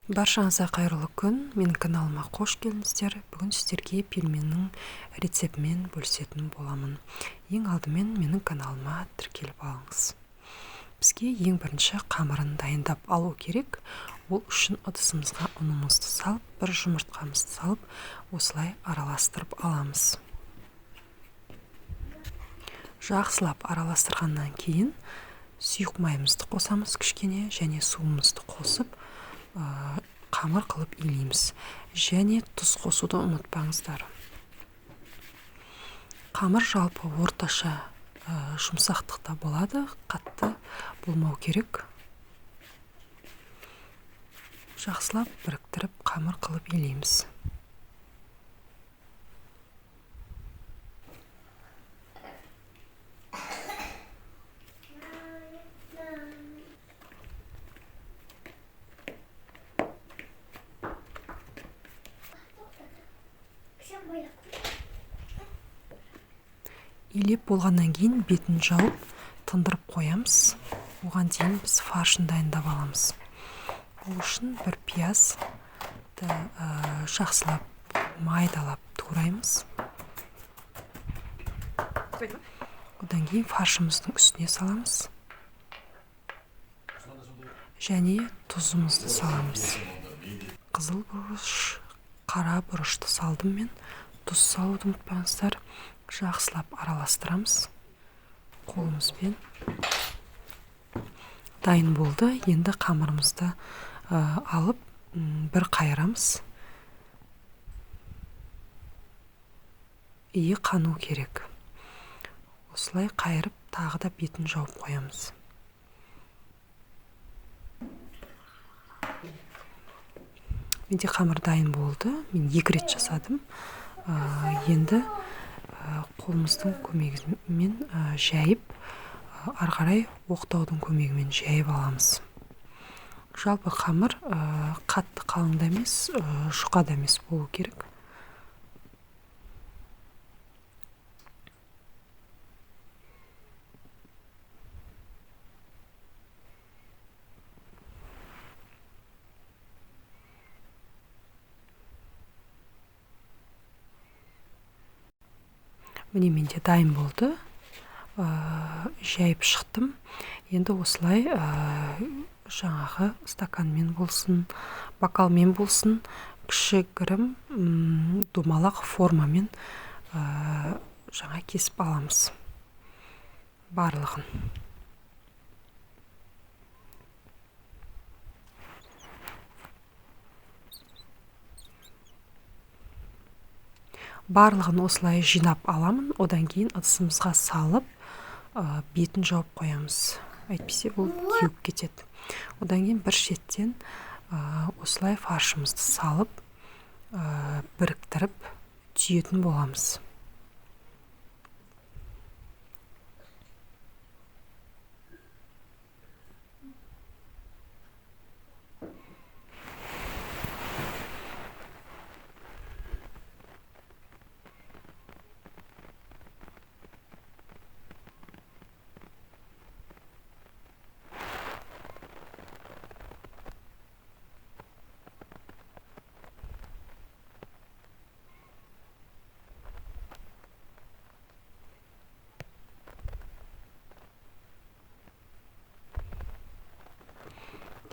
Баршаңызға қайырлы күн. Менің каналыма қош келдіңіздер. Бүгін сіздерге пельменнің рецептімен бөлісетін боламын. Ең алдымен менің каналыма тіркеліп алыңыз. Бізге ең бірінші қамырын дайындап алу керек. Ол үшін ыдысымызға ұнымызды салып, бір жұмыртқамызды салып, осылай араластырып аламыз. Жақсылап араластырғаннан кейін сұйық майымызды қосамыз кішкене, және суымызды қосып, қамыр қылып илейміз. Және тұз қосуды ұмытпаңыздар. Қамыр жалпы орташа жұмсақтықта болады, қатты болмау керек. Жақсылап біріктіріп қамыр қылып илейміз. Илеп болғаннан кейін бетін жауып тындырып қоямыз. Оған дейін біз фаршын дайындап аламыз. Ол үшін бір пиязды жақсылап майдалап тураймыз. Одан кейін фаршымыздың үстіне саламыз. Және тұзымызды саламыз. Қызыл бұрыш, қара бұрышты салдым мен. Тұз салуды ұмытпаңыздар. Жақсылап араластырамыз қолымызбен. Дайын болды. Енді қамырымызды алып бір қайырамыз. Иі қану керек. Осылай қайырып тағы да бетін жауып қоямыз. Менде қамыр дайын болды. Мен 2 рет жасадым. Енді қолымыздың көмегімен жайып, ары қарай оқтаудың көмегімен жайып аламыз. Жалпы қамыр қатты қалың да емес, жұқа да емес болу керек. Міне менде дайын болды. Жайып шықтым. Енді осылай жаңағы стаканмен болсын, бокалмен болсын, кішігірім домалақ формамен жаңа кесіп аламыз. Барлығын. Барлығын осылай жинап аламын. Одан кейін ыдысымызға салып, бетін жауып қоямыз. Әйтпесе бұл кеуіп кетеді. Одан кейін бір шеттен осылай фаршымызды салып, біріктіріп түйетін боламыз.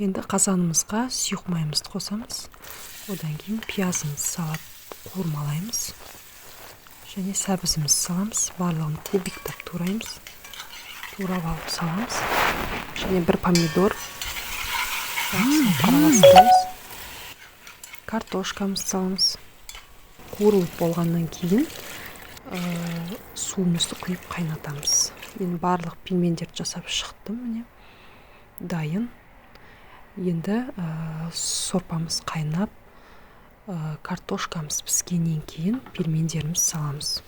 Енді қазанымызға сұйық майымызды қосамыз. Одан кейін пиязымызды салып қуырмалаймыз. Және сәбізімізді саламыз. Барлығын кубиктап тураймыз. Турап алып саламыз. Және бір помидор араластырамыз. Картошкамызды саламыз. Қуырылып болғаннан кейін суымызды құйып қайнатамыз. Мен барлық пельмендерді жасап шықтым. Міне дайын. Енді сорпамыз қайнап, картошкамыз піскеннен кейін пельмендеріміз саламыз.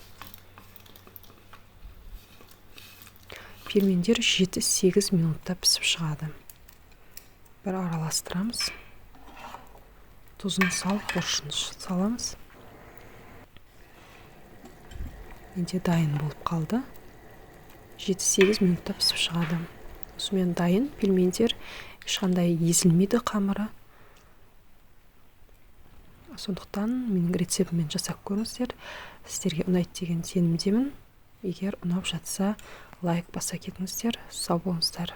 Пельмендер 7-8 минутта пісіп шығады. Бір араластырамыз. Тұзын салып, бұрышын саламыз. Менде дайын болып қалды. 7-8 минутта пісіп шығады. Осымен дайын пельмендер ешқандай езілмейді қамыры. Сондықтан менің рецептіммен жасап көріңіздер. Сіздерге ұнайды деген сенімдемін. Егер ұнап жатса, лайк баса кетіңіздер. Сау болыңыздар.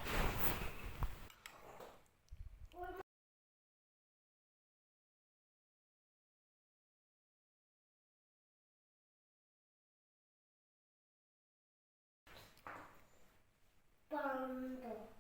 Панда.